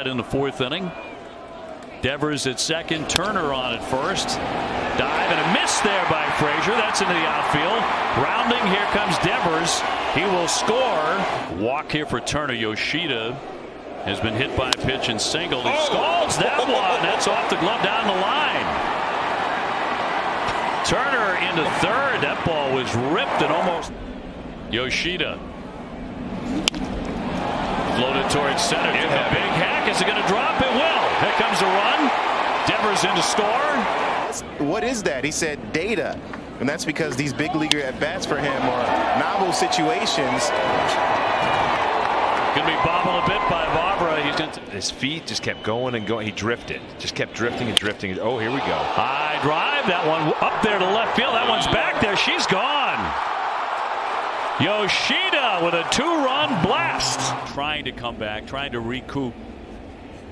had in the fourth inning. Devers at second, Turner on at first. Dive and a miss there by Frazier. That's into the outfield. Rounding, here comes Devers. He will score. Walk here for Turner. Yoshida has been hit by a pitch and singled. He scalds that one. That's off the glove down the line. Turner into third. That ball was ripped and almost. Yoshida floated towards center. A big hack. Is it going to drop? It will. Here comes a run. Devers in to score. What is that? He said data. And that's because these big leaguer at bats for him are novel situations. Going to be bobbled a bit by Barbara. He's going to. His feet just kept going and going. He drifted. Just kept drifting and drifting. Oh, here we go. High drive. That one up there to left field. That one's back there. She's gone. Yoshida with a two-run blast. Trying to come back, trying to recoup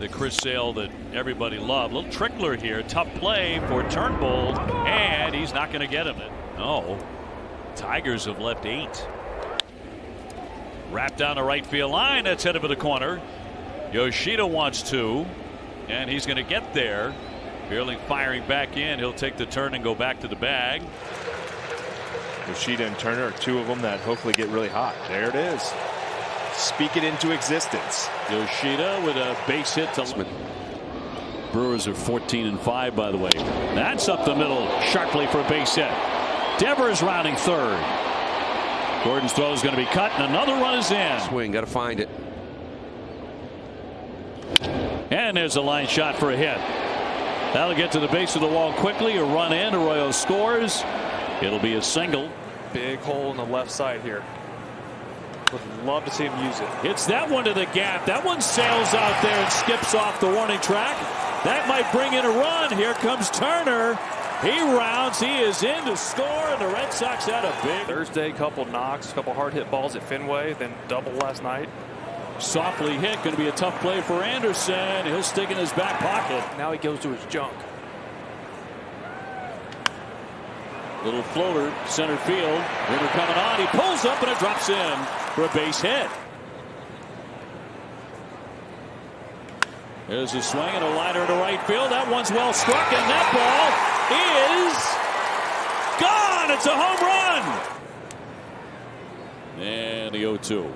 the Chris Sale that everybody loved. Little trickler here. Tough play for Turnbull, and he's not going to get him. No. Tigers have left 8. Wrapped down the right field line. That's headed for the corner. Yoshida wants 2, and he's going to get there. Barely firing back in. He'll take the turn and go back to the bag. Yoshida and Turner are 2 of them that hopefully get really hot. There it is. Speak it into existence. Yoshida with a base hit to. Brewers are 14-5, by the way. That's up the middle sharply for a base hit. Devers rounding third. Gordon's throw is going to be cut, and another run is in. Swing, got to find it. And there's a line shot for a hit. That'll get to the base of the wall quickly. A run in. Arroyo scores. It'll be a single. Big hole in the left side here. Would love to see him use it. Hits that one to the gap. That one sails out there and skips off the warning track. That might bring in a run. Here comes Turner. He rounds. He is in to score, and the Red Sox had a big Thursday, couple knocks, couple hard hit balls at Fenway, then double last night. Softly hit. Going to be a tough play for Anderson. He'll stick in his back pocket. Now he goes to his junk. Little floater, center field. Ritter coming on. He pulls up and it drops in for a base hit. There's a swing and a liner to right field. That one's well struck, and that ball is gone. It's a home run. And the 0-2.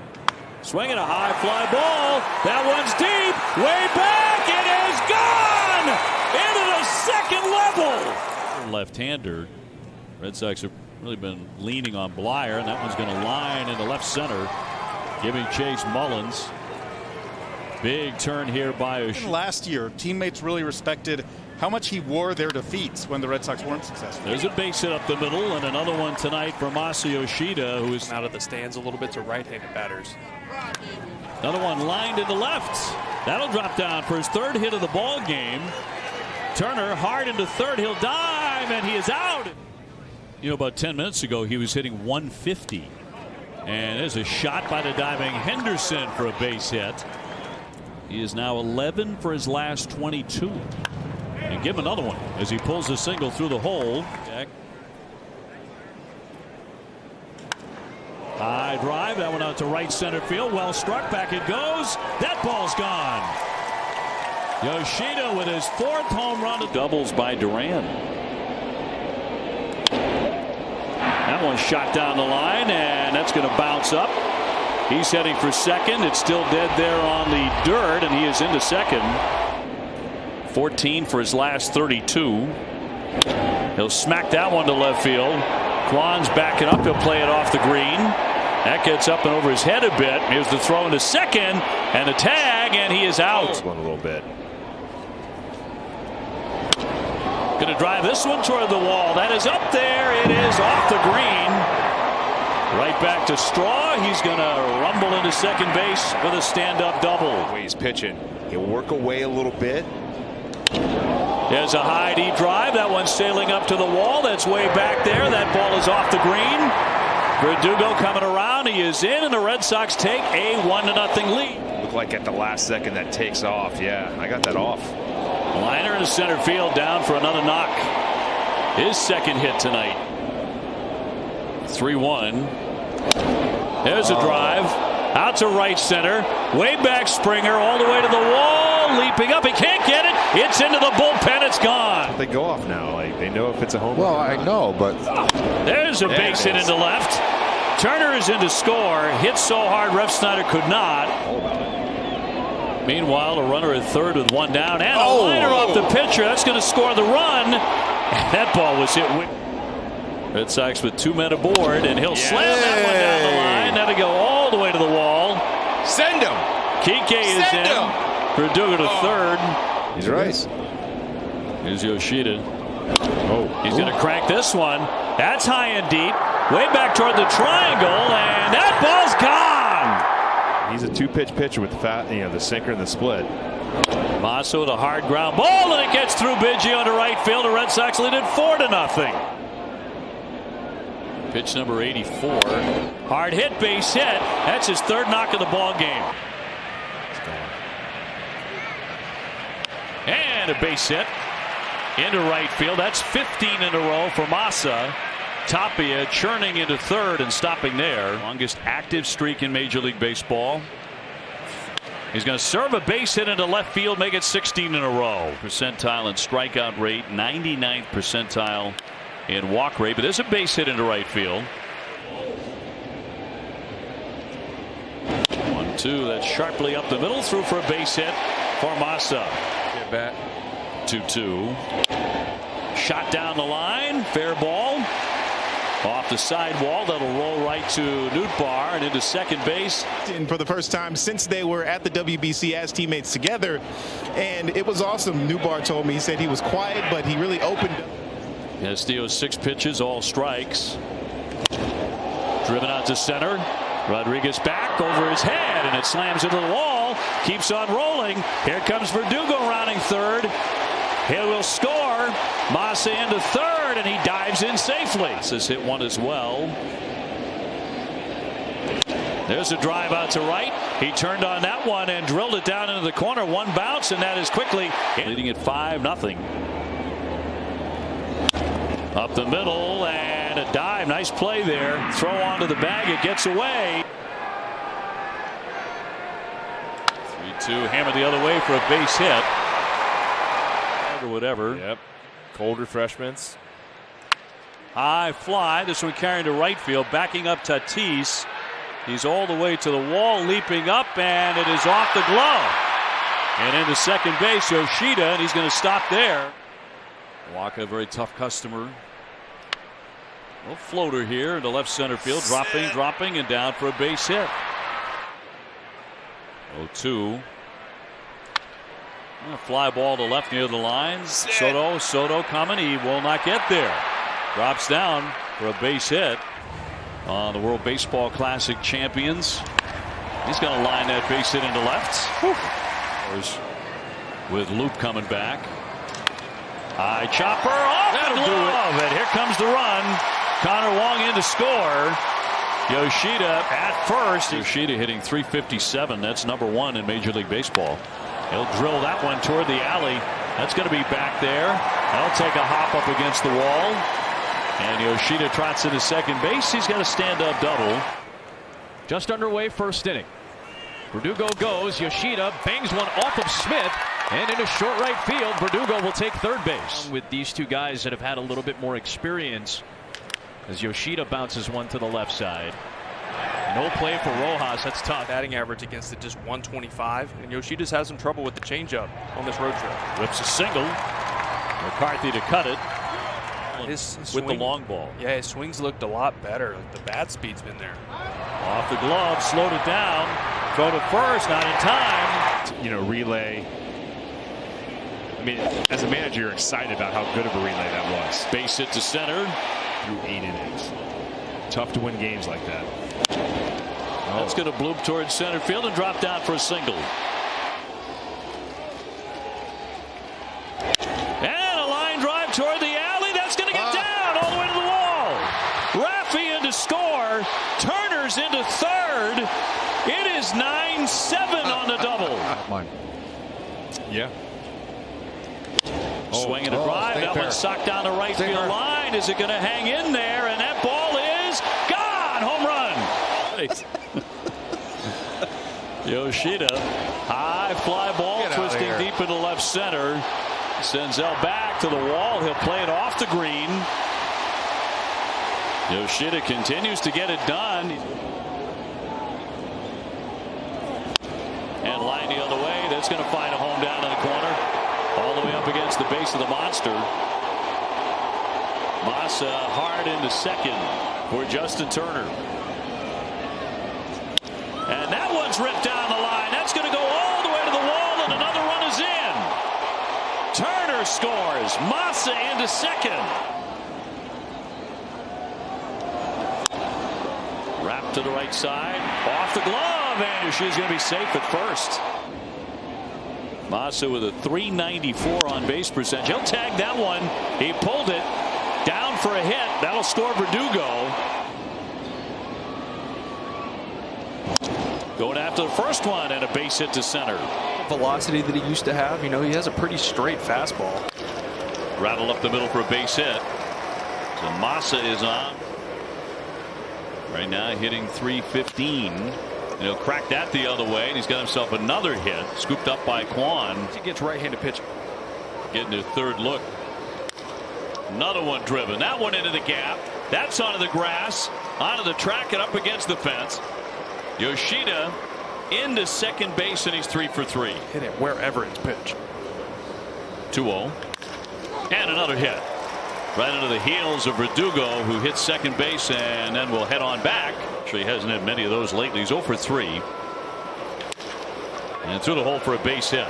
Swinging a high fly ball. That one's deep. Way back. It is gone into the second level. Left-hander. Red Sox have really been leaning on Blyer, and that one's going to line into left center, giving chase Mullins. Big turn here by last year. Teammates really respected how much he wore their defeats when the Red Sox weren't successful. There's a base hit up the middle, and another one tonight for Masa Yoshida, who is out of the stands a little bit to right-handed batters. Another one lined into left. That'll drop down for his third hit of the ball game. Turner hard into third. He'll dive, and he is out. You know, about 10 minutes ago, he was hitting 150. And there's a shot by the diving Henderson for a base hit. He is now 11 for his last 22. And give him another one as he pulls a single through the hole. High drive. That one out to right center field. Well struck. Back it goes. That ball's gone. Yoshida with his 4th home run. Doubles by Duran. That one shot down the line, and that's going to bounce up. He's heading for second. It's still dead there on the dirt, and he is into second. 14 for his last 32. He'll smack that one to left field. Kwan's backing up. He'll play it off the green. That gets up and over his head a bit. Here's the throw into second, and a tag, and he is out. Going a little bit. Going to drive this one toward the wall. That is up there. It is off the green. Right back to Straw. He's going to rumble into second base with a stand-up double. The way he's pitching, he'll work away a little bit. There's a high deep drive. That one's sailing up to the wall. That's way back there. That ball is off the green. Verdugo coming around. He is in, and the Red Sox take a 1-0 lead. Looked like at the last second that takes off. Yeah, I got that off. Liner in center field, down for another knock. His second hit tonight. 3-1. There's a drive out to right center. Way back Springer all the way to the wall. Gets into the bullpen. It's gone. They go off now. Like they know if it's a home Well, run. I know, but There's a base hit into left. Turner is in to score. Hit so hard, Ref Snyder could not. Meanwhile, a runner at third with one down, and a liner off the pitcher. That's going to score the run. That ball was hit. Red Sox with 2 men aboard, and he'll slam that one down the line. That'll go all the way to the wall. send him. Kike is Send in. him. Verdugo to third. He's right. Here's Yoshida. He's going to crack this one. That's high and deep. Way back toward the triangle, and that ball's gone. He's a 2-pitch pitcher with the sinker and the split. Massa with a hard ground ball, and it gets through Biggio to right field. The Red Sox lead it 4-0. Pitch number 84. Hard hit, base hit. That's his third knock of the ball game. And a base hit into right field. That's 15 in a row for Massa. Tapia churning into third and stopping there. Longest active streak in Major League Baseball. He's going to serve a base hit into left field, make it 16 in a row. Percentile in strikeout rate, 99th percentile in walk rate, but there's a base hit into right field. 1-2, that's sharply up the middle, through for a base hit for Massa. Get back. 2-2. Shot down the line, fair ball. Off the sidewall, that'll roll right to Nootbaar and into second base. And for the first time since they were at the WBC as teammates together, and it was awesome. Nootbaar told me, he said he was quiet, but he really opened up. Castillo's 6 pitches, all strikes. Driven out to center. Rodriguez back over his head, and it slams into the wall. Keeps on rolling. Here comes Verdugo rounding third. He will score. Massa into third, and he dives in safely. This hit one as well. There's a drive out to right. He turned on that one and drilled it down into the corner. One bounce, and that is quickly leading at 5-0. Up the middle, and a dive. Nice play there. Throw onto the bag. It gets away. 3-2. Hammered the other way for a base hit. Or whatever. Yep. Cold refreshments. High fly. This one carrying to right field. Backing up Tatis. He's all the way to the wall, leaping up, and it is off the glove. And into second base, Yoshida, and he's going to stop there. Waka, a very tough customer. A little floater here into left center field. Dropping, and down for a base hit. 0-2. A fly ball to left near the lines. Soto coming. He will not get there. Drops down for a base hit on the World Baseball Classic champions. He's going to line that base hit into left. With Loop coming back. High chopper off the glove, and here comes the run. Connor Wong in to score. Yoshida at first. Yoshida hitting .357. That's #1 in Major League Baseball. He'll drill that one toward the alley. That's going to be back there. That'll take a hop up against the wall. And Yoshida trots into second base. He's got a stand-up double. Just underway, first inning. Verdugo goes. Yoshida bangs one off of Smith and into short right field. Verdugo will take third base. With these two guys that have had a little bit more experience, as Yoshida bounces one to the left side. No play for Rojas. That's tough. Batting average against it just 125, and Yoshida's had some trouble with the changeup on this road trip. Whips a single. McCarthy to cut it. His with the swing, long ball. Yeah, his swings looked a lot better. The bat speed's been there. Off the glove, slowed it down. Throw to first, not in time. Relay. I mean, as a manager, you're excited about how good of a relay that was. Base hit to center. Through 8 innings. Tough to win games like that. That's going to bloop towards center field and drop down for a single. And a line drive toward the alley. That's going to get down all the way to the wall. Raffy in to score. Turner's into third. It is 9-7 on the double. Mine. Yeah. Swing and a drive. That one socked down the right field line. Is it going to hang in there? And that ball is gone. Home run. Yoshida. High fly ball twisting deep into left center. Senzel back to the wall. He'll play it off the green. Yoshida continues to get it done. And line the other way. That's going to find a home down in the corner. All the way up against the base of the monster. Massa hard into second for Justin Turner. And that one's ripped down the line. That's going to go all the way to the wall, and another run is in. Turner scores. Massa into second. Wrap to the right side. Off the glove, and she's going to be safe at first. Massa with a .394 on base percentage. He'll tag that one. He pulled it down for a hit. That'll score Verdugo. Going after the first one, and a base hit to center. Velocity that he used to have. You know, he has a pretty straight fastball. Rattled up the middle for a base hit. So Massa is on. Right now hitting .315. And he'll crack that the other way, and he's got himself another hit. Scooped up by Kwan. He gets right-handed pitching. Getting his third look. Another one driven. That one into the gap. That's onto the grass. Onto the track and up against the fence. Yoshida into second base, and he's 3 for 3. Hit it wherever it's pitched. 2-0. And another hit. Right into the heels of Verdugo, who hits second base and then will head on back. Actually, hasn't had many of those lately. He's 0 for 3. And through the hole for a base hit.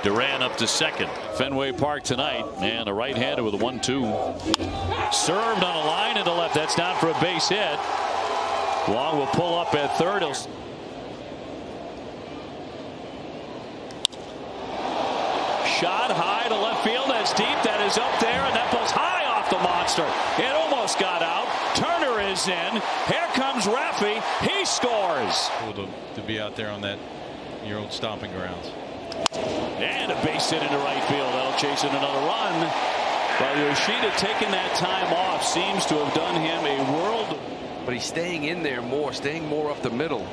Duran up to second. Fenway Park tonight. And a right-hander with a 1-2. Served on a line into left. That's down for a base hit. Long will pull up at third. Shot high to left field. That's deep. That is up there, and that ball's high off the monster. It almost got out. Turner is in. Here comes Raffy. He scores. Cool to be out there on that your old stomping grounds. And a base hit into right field. That'll chase in another run. But Yoshida taking that time off seems to have done him a world. But he's staying in there more, staying more up the middle.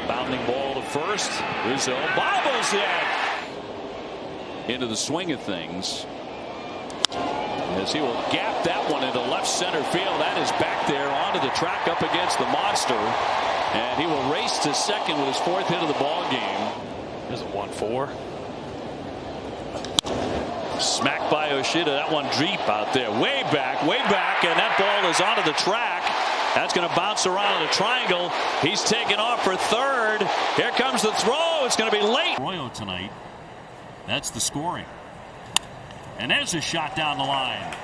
Bounding ball to first. Rizzo bobbles it into the swing of things. As he will gap that one into left center field. That is back there onto the track up against the monster. And he will race to second with his 4th hit of the ball game. There's a 1-4. Smacked by Yoshida. That one deep out there. Way back, and that ball is onto the track. That's going to bounce around in the triangle. He's taking off for third. Here comes the throw. It's going to be late. Arroyo tonight. That's the scoring. And there's a shot down the line.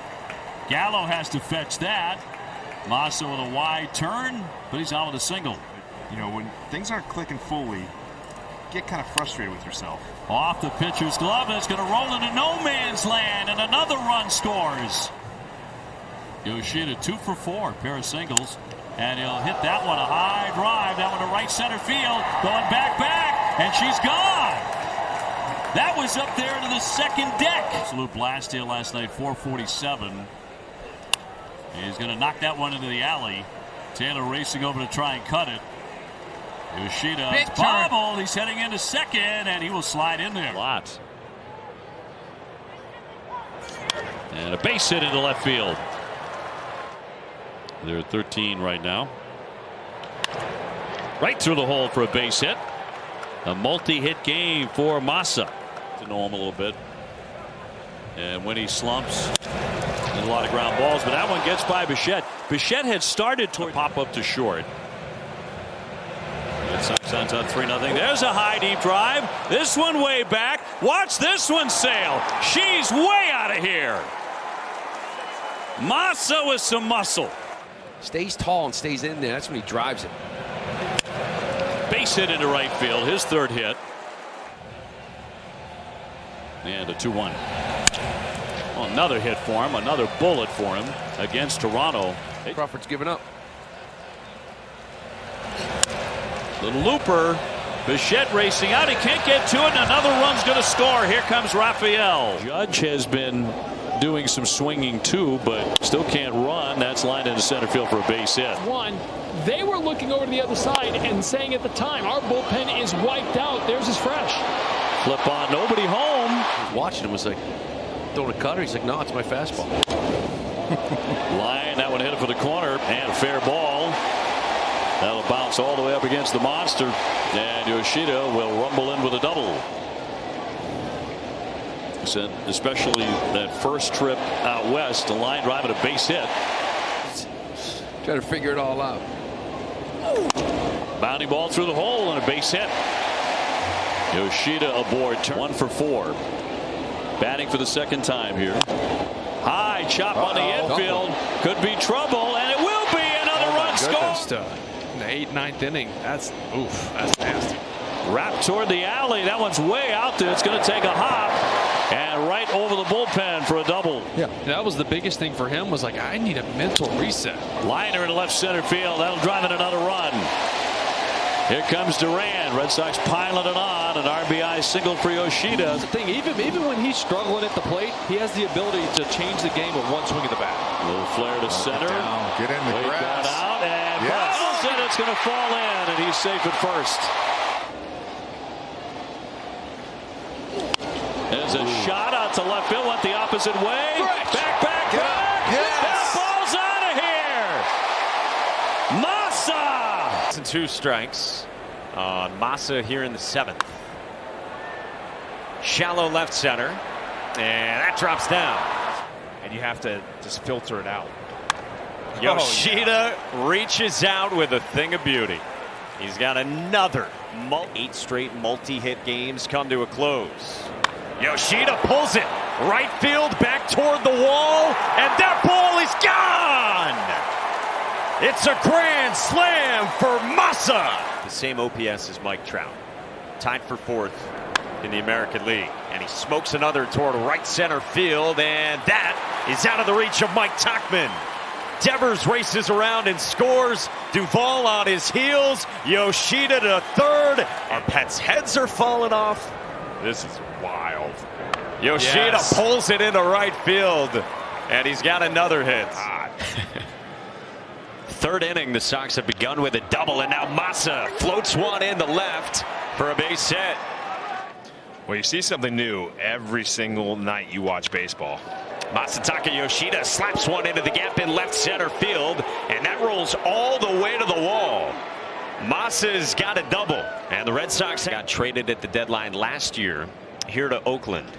Gallo has to fetch that. Massa with a wide turn, but he's out with a single. You know, when things aren't clicking fully, get kind of frustrated with yourself. Off the pitcher's glove, it's going to roll into no man's land, and another run scores. Yoshida 2 for 4, pair of singles, and he'll hit that one a high drive, that one to right center field, going back, and she's gone. That was up there into the second deck. Absolute blast here last night, 447. He's going to knock that one into the alley. Taylor racing over to try and cut it. Yoshida is bobbled. He's heading into second, and he will slide in there. Lots. And a base hit into left field. They're at 13 right now. Right through the hole for a base hit. A multi-hit game for Massa. To know him a little bit. And when he slumps, there's a lot of ground balls, but that one gets by Bichette. Bichette had started to pop up to short. Suns on 3-0. There's a high deep drive. This one way back. Watch this one sail. She's way out of here. Massa with some muscle. Stays tall and stays in there. That's when he drives it. Base hit into right field. His 3rd hit. And a 2-1. Well, another hit for him. Another bullet for him against Toronto. Crawford's giving up. Little looper. Bichette racing out. He can't get to it, and another run's going to score. Here comes Raphael. Judge has been doing some swinging too, but still can't run. That's lined into center field for a base hit. They were looking over to the other side and saying at the time, our bullpen is wiped out. Theirs is fresh. Flip on. Nobody home. watching him, was like, throwing a cutter. He's like, no, it's my fastball. Line, that one headed for the corner, and a fair ball. That'll bounce all the way up against the monster, and Yoshida will rumble in with a double. So especially that first trip out west, a line drive and a base hit. Trying to figure it all out. Bounding ball through the hole and a base hit. Yoshida aboard. 1 for 4. Batting for the second time here. High chop on the infield. Could be trouble, and it will be another run scored. In the 8th, 9th inning. That's nasty. Wrapped toward the alley. That one's way out there. It's going to take a hop and right over the bullpen for a double. Yeah, that was the biggest thing for him. Was like, I need a mental reset. Liner in left center field. That'll drive in another run. Here comes Duran. Red Sox piling it on. An RBI single for Yoshida. That's the thing. Even when he's struggling at the plate, he has the ability to change the game with one swing of the bat. A little flare to center. Get in the grass. Out and bobbles it. It's going to fall in, and he's safe at first. There's a shot out to left field. Went the opposite way. Back. Yes. That ball's out of here. Massa. And 2 strikes on Massa here in the 7th. Shallow left center, and that drops down. And you have to just filter it out. Yoshida reaches out with a thing of beauty. He's got another 8 straight multi-hit games come to a close. Yoshida pulls it right field back toward the wall, and that ball is gone. It's a grand slam for Massa. The same OPS as Mike Trout. Tied for 4th in the American League. And he smokes another toward right center field, and that is out of the reach of Mike Tauchman. Devers races around and scores. Duvall on his heels. Yoshida to third. Our pets' heads are falling off. This is wild. Yoshida pulls it into right field, and he's got another hit. 3rd inning, the Sox have begun with a double, and now Massa floats one in the left for a base hit. Well, you see something new every single night you watch baseball. Masataka Yoshida slaps one into the gap in left center field, and that rolls all the way to the wall. Massa's got a double, and the Red Sox got traded at the deadline last year here to Oakland.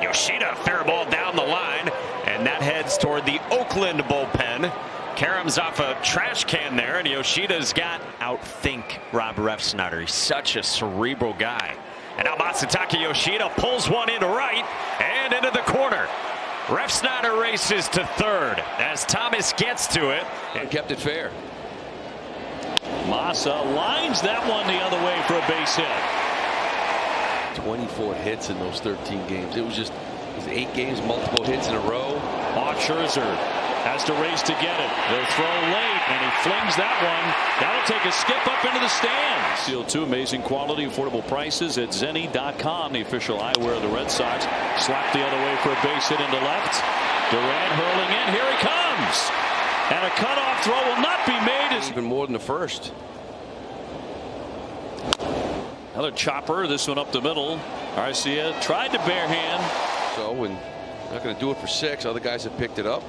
Yoshida, fair ball down the line, and that heads toward the Oakland bullpen. Karam's off a trash can there, and Yoshida's got outthink Rob Refsnyder. He's such a cerebral guy. And now Masataka Yoshida pulls one into right and into the corner. Refsnyder races to 3rd as Thomas gets to it. And kept it fair. Massa lines that one the other way for a base hit. 24 hits in those 13 games. It was 8 games, multiple hits in a row. Scherzer has to race to get it. They'll throw late, and he flings that one. That'll take a skip up into the stands. Seal 2, amazing quality, affordable prices at Zenni.com, the official eyewear of the Red Sox. Slapped the other way for a base hit into left. Duran hurling in. Here he comes. And a cutoff throw will not be made. Even more than the first. Another chopper. This one up the middle. Arcia tried to bare hand. So, when not going to do it for 6, other guys have picked it up.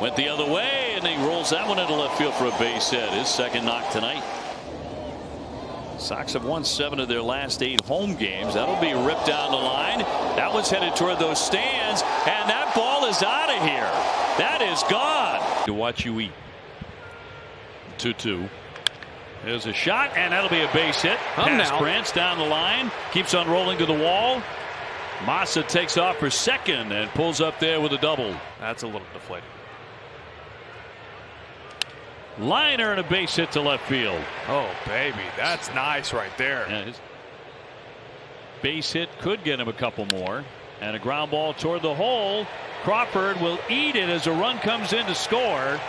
Went the other way, and he rolls that one into left field for a base hit. His second knock tonight. Sox have won 7 of their last 8 home games. That'll be ripped down the line. That one's headed toward those stands, and that ball is out of here. That is gone. To watch you eat. 2-2. There's a shot, and that'll be a base hit. Pass Brantz down the line. Keeps on rolling to the wall. Massa takes off for second and pulls up there with a double. That's a little deflating. Liner and a base hit to left field. Oh, baby. That's nice right there. Yeah, his base hit could get him a couple more. And a ground ball toward the hole. Crawford will eat it as a run comes in to score.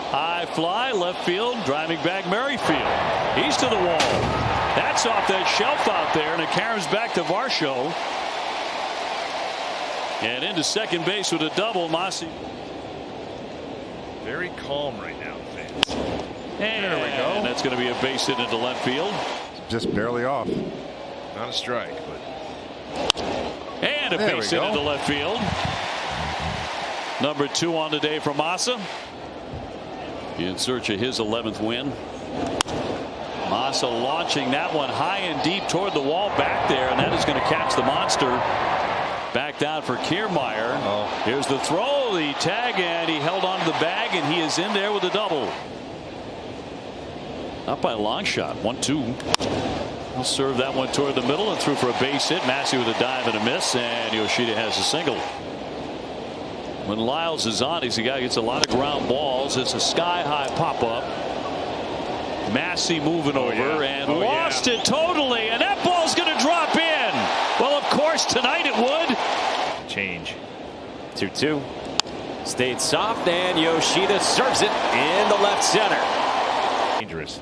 High fly, left field, driving back Merrifield. He's to the wall. That's off that shelf out there, and it carries back to Varsho. And into second base with a double. Masi. Very calm right now, fans. And there we go. And that's going to be a base hit into left field. just barely off. Not a strike, but. And a base hit into left field. Number 2 on the day for Massa. In search of his 11th win. Massa launching that one high and deep toward the wall back there, and that is going to catch the monster. Back down for Kiermaier. Here's the throw, the tag, and he held onto the bag, and he is in there with a double. Up by a long shot. 1-2. He'll serve that one toward the middle and through for a base hit. Massey with a dive and a miss, and Yoshida has a single. When Lyles is on, he's a guy who gets a lot of ground balls. It's a sky-high pop-up. Massey moving over and lost it totally, and that ball's going to drop in. Well, of course, tonight it would. Change. 2-2. Stayed soft, and Yoshida serves it in the left center. Dangerous.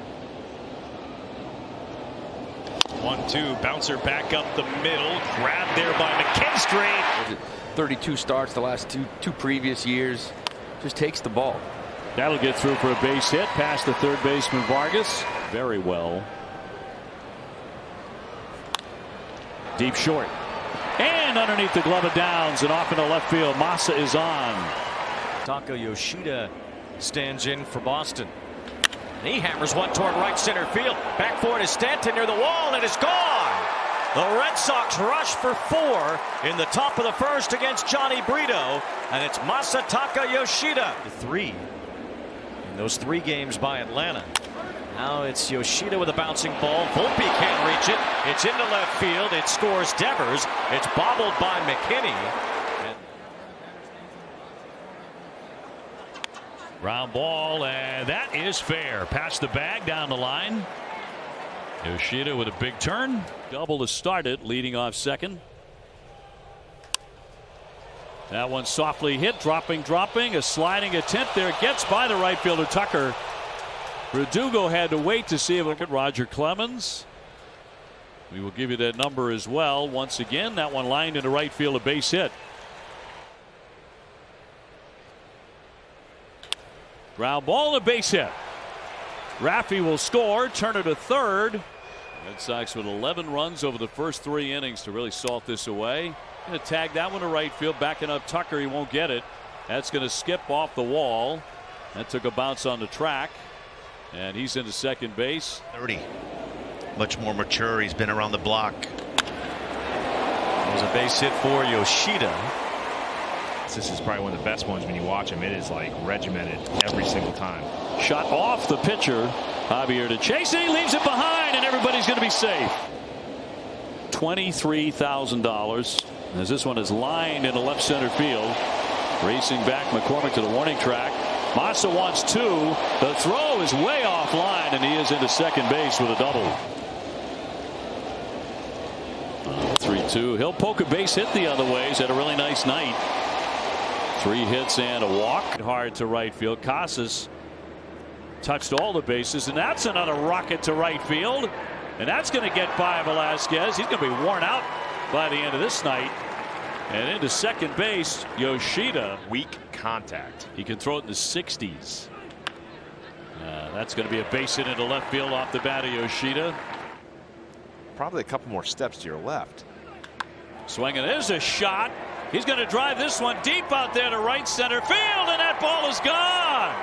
1-2. Bouncer back up the middle. Grabbed there by McKinstry. 32 starts the last two previous years. Just takes the ball. That'll get through for a base hit past the third baseman Vargas. Very well. Deep short. And underneath the glove of Downs and off into left field. Massa is on. Taka Yoshida stands in for Boston. And he hammers one toward right center field. Back for it is Stanton near the wall, and it's gone. The Red Sox rush for 4 in the top of the first against Johnny Brito, and it's Masataka Yoshida. 3 in those 3 games by Atlanta. Now it's Yoshida with a bouncing ball. Volpe can't reach it. It's into left field. It scores Devers. It's bobbled by McKinney. Ground ball, and that is fair. Past the bag, down the line. Yoshida with a big turn. Double to start it, leading off second. That one softly hit, dropping. A sliding attempt there. Gets by the right fielder, Tucker. Verdugo had to wait to see if look at Roger Clemens. We will give you that number as well. Once again, that one lined into right field, a base hit. Ground ball, a base hit. Raffy will score. Turner to third. Red Sox with 11 runs over the first 3 innings to really salt this away. Going to tag that one to right field. Backing up Tucker. He won't get it. That's going to skip off the wall. That took a bounce on the track. And he's into second base. 30. Much more mature. He's been around the block. There's a base hit for Yoshida. This is probably one of the best ones when you watch him. It is like regimented every single time. Shot off the pitcher. Javier to chase it. He leaves it behind, and everybody's going to be safe. $23,000 as this one is lined into left center field. Racing back McCormick to the warning track. Massa wants 2. The throw is way offline, and he is into second base with a double. 3-2. He'll poke a base hit the other way. He's had a really nice night. 3 hits and a walk. Hard to right field. Casas touched all the bases, and that's another rocket to right field. And that's going to get by Velasquez. He's going to be worn out by the end of this night. And into second base, Yoshida. Weak contact. He can throw it in the 60s. That's going to be a base hit into left field off the bat of Yoshida. Probably a couple more steps to your left. Swinging. There's a shot. He's going to drive this one deep out there to right center field, and that ball is gone.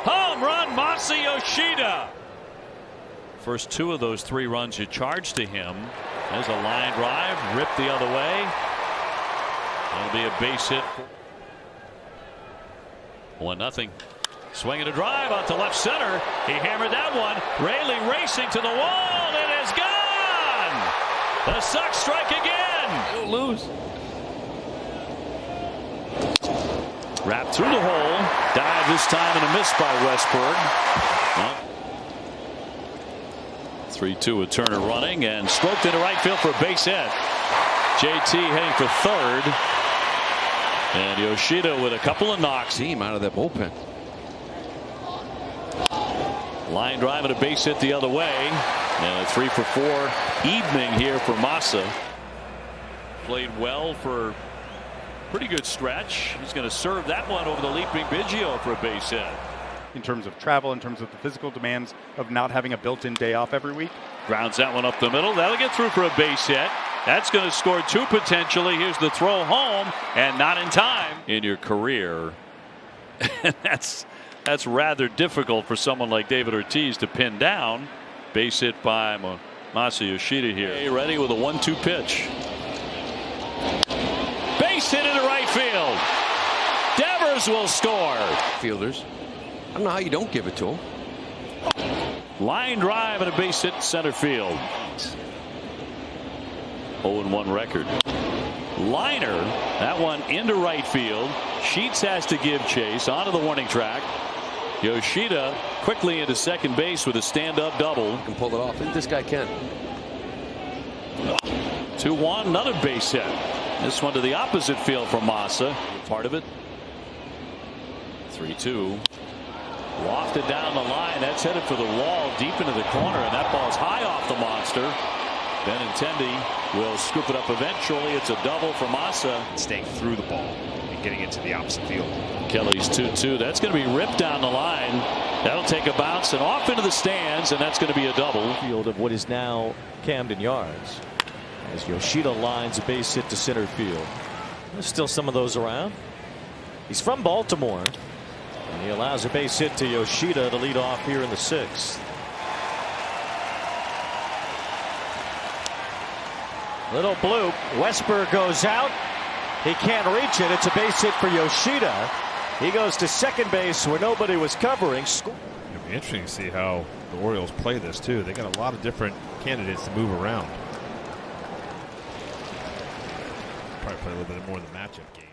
Home run, Masa Yoshida. First 2 of those 3 runs you charged to him. There's a line drive, ripped the other way. That'll be a base hit. 1-0. Swinging a drive out to left center. He hammered that one. Raley racing to the wall. It is gone. The Sox strike again. Don't lose. Wrapped through the hole. Dive this time and a miss by Westberg. 3-2 with Turner running and stroked into right field for a base hit. JT heading for third. And Yoshida with a couple of knocks. Team out of that bullpen. Line drive and a base hit the other way. And a 3-for-4 evening here for Massa. Played well for pretty good stretch. He's going to serve that one over the leaping Biggio for a base hit. in terms of travel, in terms of the physical demands of not having a built-in day off every week. Grounds that one up the middle. That'll get through for a base hit. That's going to score 2 potentially. Here's the throw home, and not in time in your career. And that's rather difficult for someone like David Ortiz to pin down. Base hit by Masa Yoshida here. Ready with a 1-2 pitch. Base hit into right field. Devers will score. Fielders, I don't know how you don't give it to him. Line drive and a base hit center field. 0-1 record. Liner, that one into right field. Sheets has to give chase onto the warning track. Yoshida quickly into second base with a stand-up double. Can pull it off. This guy can. 2-1, another base hit. This one to the opposite field from Masa. Part of it. 3-2. Wafted down the line. That's headed for the wall deep into the corner, and that ball's high off the monster. Benintendi will scoop it up eventually. It's a double for Masa. Staying through the ball and getting into the opposite field. Kelly's 2-2. That's going to be ripped down the line. That'll take a bounce and off into the stands, and that's going to be a double. Field of what is now Camden Yards. As Yoshida lines a base hit to center field. There's still some of those around. He's from Baltimore. And he allows a base hit to Yoshida to lead off here in the 6th. Little bloop. Westberg goes out. He can't reach it. It's a base hit for Yoshida. He goes to second base where nobody was covering. It'll be interesting to see how the Orioles play this too. They got a lot of different candidates to move around. Probably play a little bit more of the matchup game.